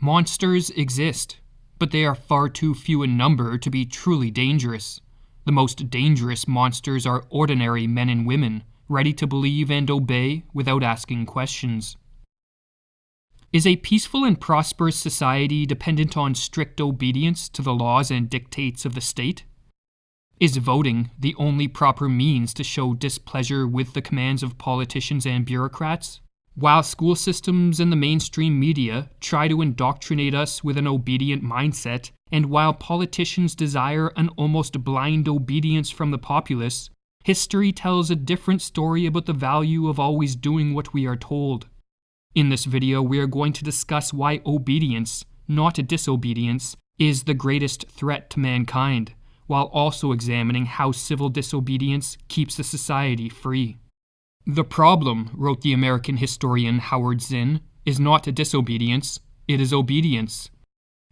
Monsters exist, but they are far too few in number to be truly dangerous. The most dangerous monsters are ordinary men and women, ready to believe and obey without asking questions. Is a peaceful and prosperous society dependent on strict obedience to the laws and dictates of the state? Is voting the only proper means to show displeasure with the commands of politicians and bureaucrats? While school systems and the mainstream media try to indoctrinate us with an obedient mindset, and while politicians desire an almost blind obedience from the populace, history tells a different story about the value of always doing what we are told. In this video, we are going to discuss why obedience, not disobedience, is the greatest threat to mankind, while also examining how civil disobedience keeps the society free. The problem, wrote the American historian Howard Zinn, is not disobedience, it is obedience.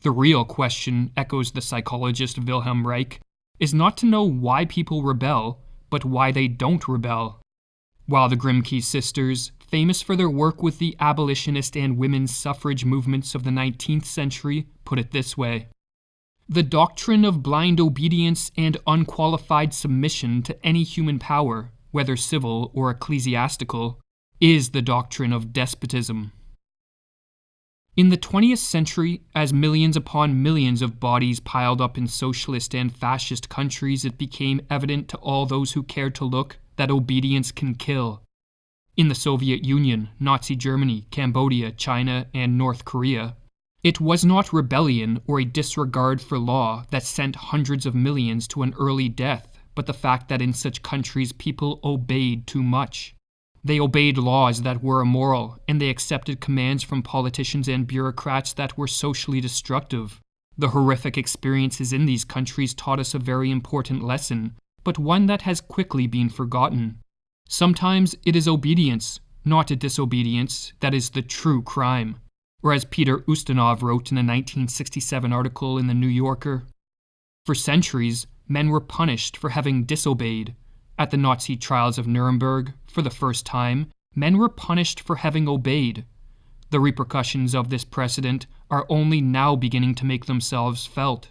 The real question, echoes the psychologist Wilhelm Reich, is not to know why people rebel, but why they don't rebel. While the Grimke sisters, famous for their work with the abolitionist and women's suffrage movements of the 19th century, put it this way: the doctrine of blind obedience and unqualified submission to any human power, whether civil or ecclesiastical, is the doctrine of despotism. In the 20th century, as millions upon millions of bodies piled up in socialist and fascist countries, it became evident to all those who cared to look that obedience can kill. In the Soviet Union, Nazi Germany, Cambodia, China, and North Korea, it was not rebellion or a disregard for law that sent hundreds of millions to an early death, but the fact that in such countries people obeyed too much. They obeyed laws that were immoral, and they accepted commands from politicians and bureaucrats that were socially destructive. The horrific experiences in these countries taught us a very important lesson, but one that has quickly been forgotten. Sometimes it is obedience, not disobedience, that is the true crime. Or as Peter Ustinov wrote in a 1967 article in The New Yorker, for centuries, men were punished for having disobeyed. At the Nazi trials of Nuremberg, for the first time, men were punished for having obeyed. The repercussions of this precedent are only now beginning to make themselves felt.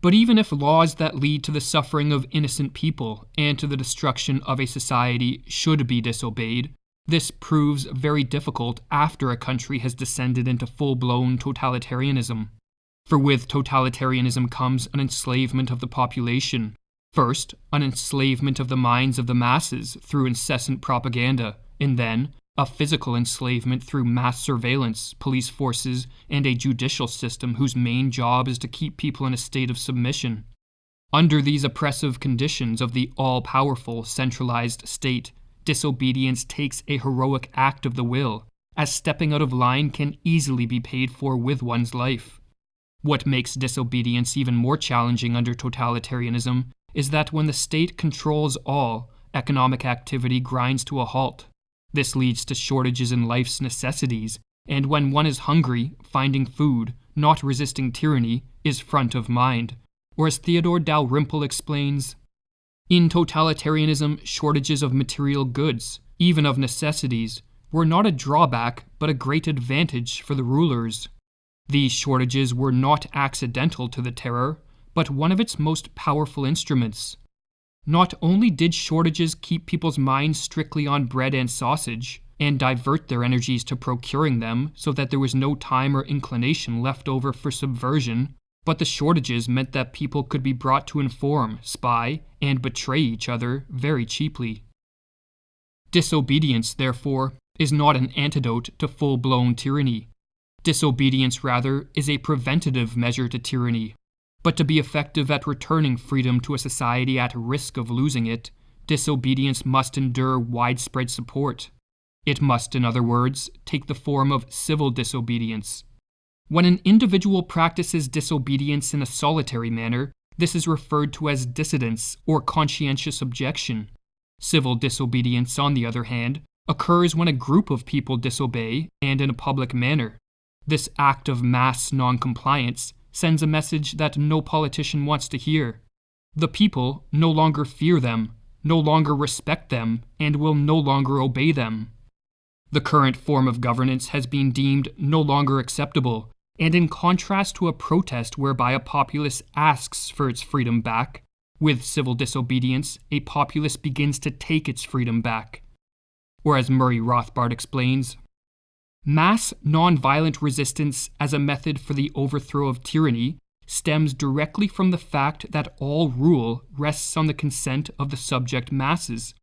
But even if laws that lead to the suffering of innocent people and to the destruction of a society should be disobeyed, this proves very difficult after a country has descended into full-blown totalitarianism. For with totalitarianism comes an enslavement of the population. First, an enslavement of the minds of the masses through incessant propaganda, and then a physical enslavement through mass surveillance, police forces, and a judicial system whose main job is to keep people in a state of submission. Under these oppressive conditions of the all-powerful, centralized state, disobedience takes a heroic act of the will, as stepping out of line can easily be paid for with one's life. What makes disobedience even more challenging under totalitarianism is that when the state controls all, economic activity grinds to a halt. This leads to shortages in life's necessities, and when one is hungry, finding food, not resisting tyranny, is front of mind. Or as Theodore Dalrymple explains, in totalitarianism, shortages of material goods, even of necessities, were not a drawback but a great advantage for the rulers. These shortages were not accidental to the terror, but one of its most powerful instruments. Not only did shortages keep people's minds strictly on bread and sausage, and divert their energies to procuring them so that there was no time or inclination left over for subversion, but the shortages meant that people could be brought to inform, spy, and betray each other very cheaply. Disobedience, therefore, is not an antidote to full-blown tyranny. Disobedience, rather, is a preventative measure to tyranny. But to be effective at returning freedom to a society at risk of losing it, disobedience must endure widespread support. It must, in other words, take the form of civil disobedience. When an individual practices disobedience in a solitary manner, this is referred to as dissidence or conscientious objection. Civil disobedience, on the other hand, occurs when a group of people disobey, and in a public manner. This act of mass noncompliance sends a message that no politician wants to hear. The people no longer fear them, no longer respect them, and will no longer obey them. The current form of governance has been deemed no longer acceptable, and in contrast to a protest whereby a populace asks for its freedom back, with civil disobedience, a populace begins to take its freedom back. Or as Murray Rothbard explains, mass nonviolent resistance as a method for the overthrow of tyranny stems directly from the fact that all rule rests on the consent of the subject masses.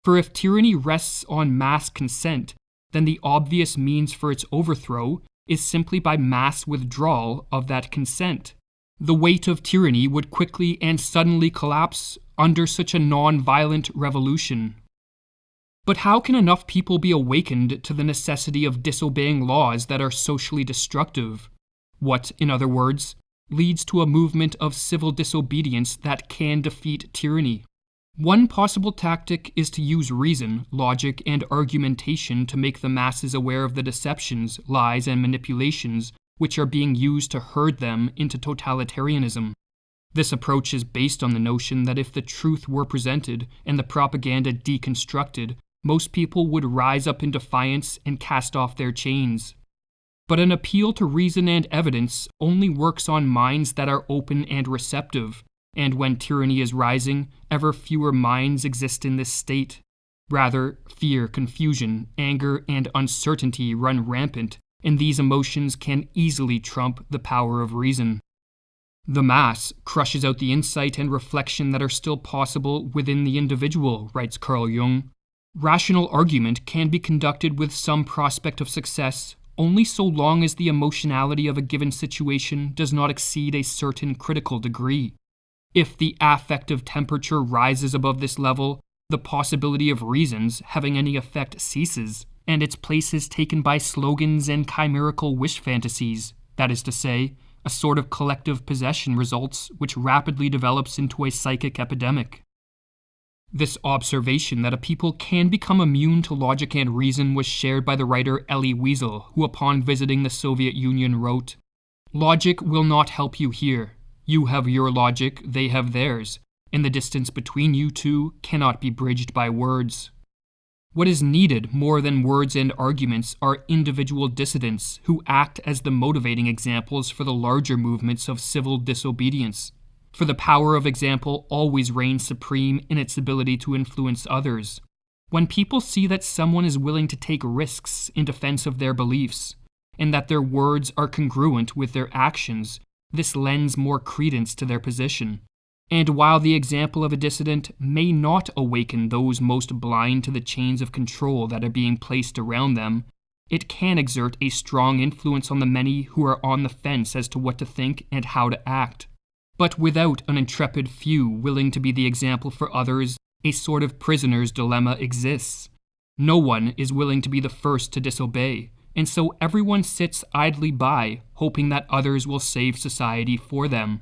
For if tyranny rests on mass consent, then the obvious means for its overthrow is simply by mass withdrawal of that consent. The weight of tyranny would quickly and suddenly collapse under such a non-violent revolution. But how can enough people be awakened to the necessity of disobeying laws that are socially destructive? What, in other words, leads to a movement of civil disobedience that can defeat tyranny? One possible tactic is to use reason, logic, and argumentation to make the masses aware of the deceptions, lies, and manipulations which are being used to herd them into totalitarianism. This approach is based on the notion that if the truth were presented and the propaganda deconstructed, most people would rise up in defiance and cast off their chains. But an appeal to reason and evidence only works on minds that are open and receptive, and when tyranny is rising, ever fewer minds exist in this state. Rather, fear, confusion, anger, and uncertainty run rampant, and these emotions can easily trump the power of reason. The mass crushes out the insight and reflection that are still possible within the individual, writes Carl Jung. Rational argument can be conducted with some prospect of success only so long as the emotionality of a given situation does not exceed a certain critical degree. If the affective temperature rises above this level, the possibility of reasons having any effect ceases, and its place is taken by slogans and chimerical wish fantasies. That is to say, a sort of collective possession results which rapidly develops into a psychic epidemic. This observation that a people can become immune to logic and reason was shared by the writer Elie Wiesel, who upon visiting the Soviet Union wrote, "Logic will not help you here. You have your logic, they have theirs, and the distance between you two cannot be bridged by words." What is needed more than words and arguments are individual dissidents who act as the motivating examples for the larger movements of civil disobedience. For the power of example always reigns supreme in its ability to influence others. When people see that someone is willing to take risks in defense of their beliefs, and that their words are congruent with their actions, this lends more credence to their position. And while the example of a dissident may not awaken those most blind to the chains of control that are being placed around them, it can exert a strong influence on the many who are on the fence as to what to think and how to act. But without an intrepid few willing to be the example for others, a sort of prisoner's dilemma exists. No one is willing to be the first to disobey, and so everyone sits idly by, hoping that others will save society for them.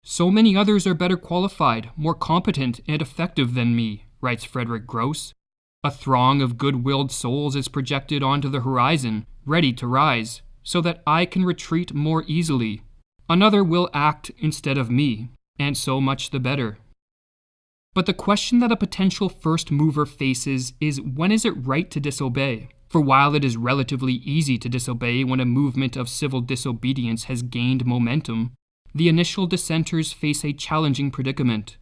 "So many others are better qualified, more competent and effective than me," writes Frederick Gross. "A throng of good-willed souls is projected onto the horizon, ready to rise, so that I can retreat more easily. Another will act instead of me, and so much the better." But the question that a potential first mover faces is, when is it right to disobey? For while it is relatively easy to disobey when a movement of civil disobedience has gained momentum, the initial dissenters face a challenging predicament.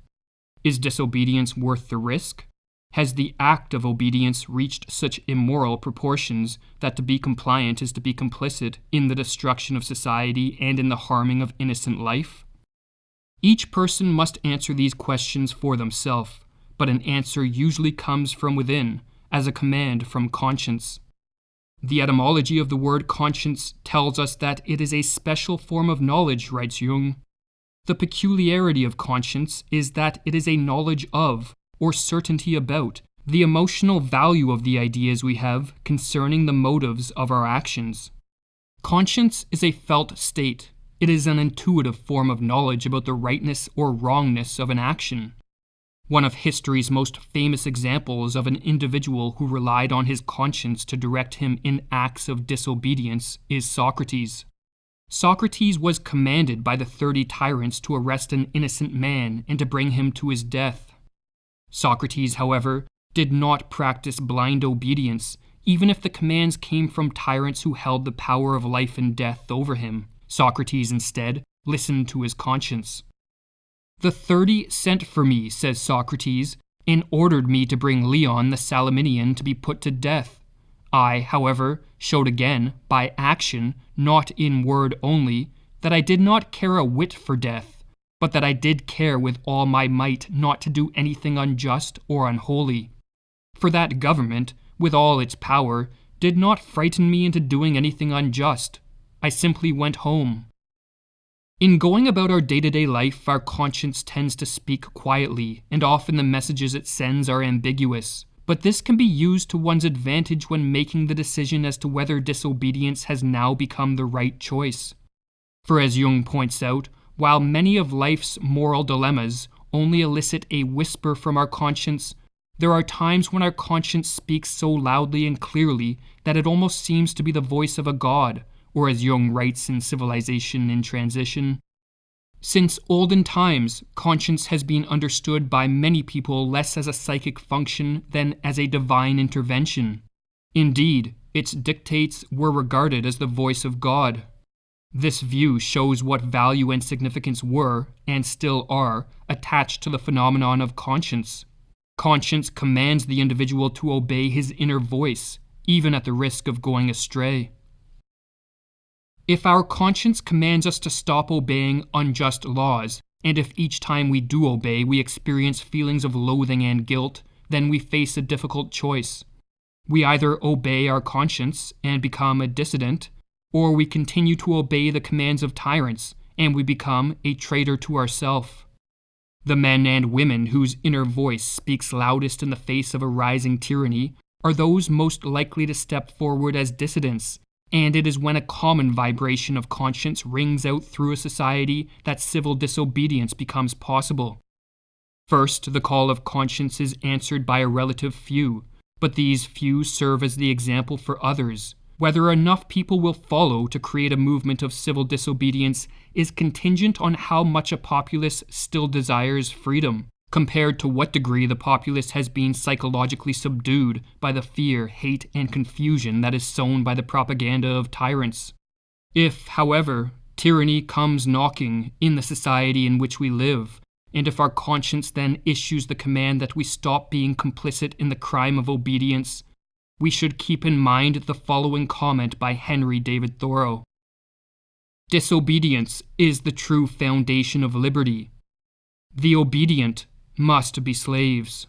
Is disobedience worth the risk? Has the act of obedience reached such immoral proportions that to be compliant is to be complicit in the destruction of society and in the harming of innocent life? Each person must answer these questions for themselves, but an answer usually comes from within, as a command from conscience. The etymology of the word conscience tells us that it is a special form of knowledge, writes Jung. The peculiarity of conscience is that it is a knowledge of, or certainty about, the emotional value of the ideas we have concerning the motives of our actions. Conscience is a felt state. It is an intuitive form of knowledge about the rightness or wrongness of an action. One of history's most famous examples of an individual who relied on his conscience to direct him in acts of disobedience is Socrates. Socrates was commanded by the 30 tyrants to arrest an innocent man and to bring him to his death. Socrates, however, did not practice blind obedience, even if the commands came from tyrants who held the power of life and death over him. Socrates instead listened to his conscience. "The 30 sent for me," says Socrates, "and ordered me to bring Leon the Salaminian to be put to death. I, however, showed again, by action, not in word only, that I did not care a whit for death, but that I did care with all my might not to do anything unjust or unholy. For that government, with all its power, did not frighten me into doing anything unjust. I simply went home." In going about our day-to-day life, our conscience tends to speak quietly, and often the messages it sends are ambiguous. But this can be used to one's advantage when making the decision as to whether disobedience has now become the right choice. For as Jung points out, while many of life's moral dilemmas only elicit a whisper from our conscience, there are times when our conscience speaks so loudly and clearly that it almost seems to be the voice of a god, or as Jung writes in Civilization in Transition, "Since olden times, conscience has been understood by many people less as a psychic function than as a divine intervention. Indeed, its dictates were regarded as the voice of God." This view shows what value and significance were, and still are, attached to the phenomenon of conscience. Conscience commands the individual to obey his inner voice, even at the risk of going astray. If our conscience commands us to stop obeying unjust laws, and if each time we do obey we experience feelings of loathing and guilt, then we face a difficult choice. We either obey our conscience and become a dissident, or we continue to obey the commands of tyrants and we become a traitor to ourself. The men and women whose inner voice speaks loudest in the face of a rising tyranny are those most likely to step forward as dissidents, and it is when a common vibration of conscience rings out through a society that civil disobedience becomes possible. First, the call of conscience is answered by a relative few, but these few serve as the example for others. Whether enough people will follow to create a movement of civil disobedience is contingent on how much a populace still desires freedom, compared to what degree the populace has been psychologically subdued by the fear, hate, and confusion that is sown by the propaganda of tyrants. If, however, tyranny comes knocking in the society in which we live, and if our conscience then issues the command that we stop being complicit in the crime of obedience, we should keep in mind the following comment by Henry David Thoreau. "Disobedience is the true foundation of liberty. The obedient must be slaves."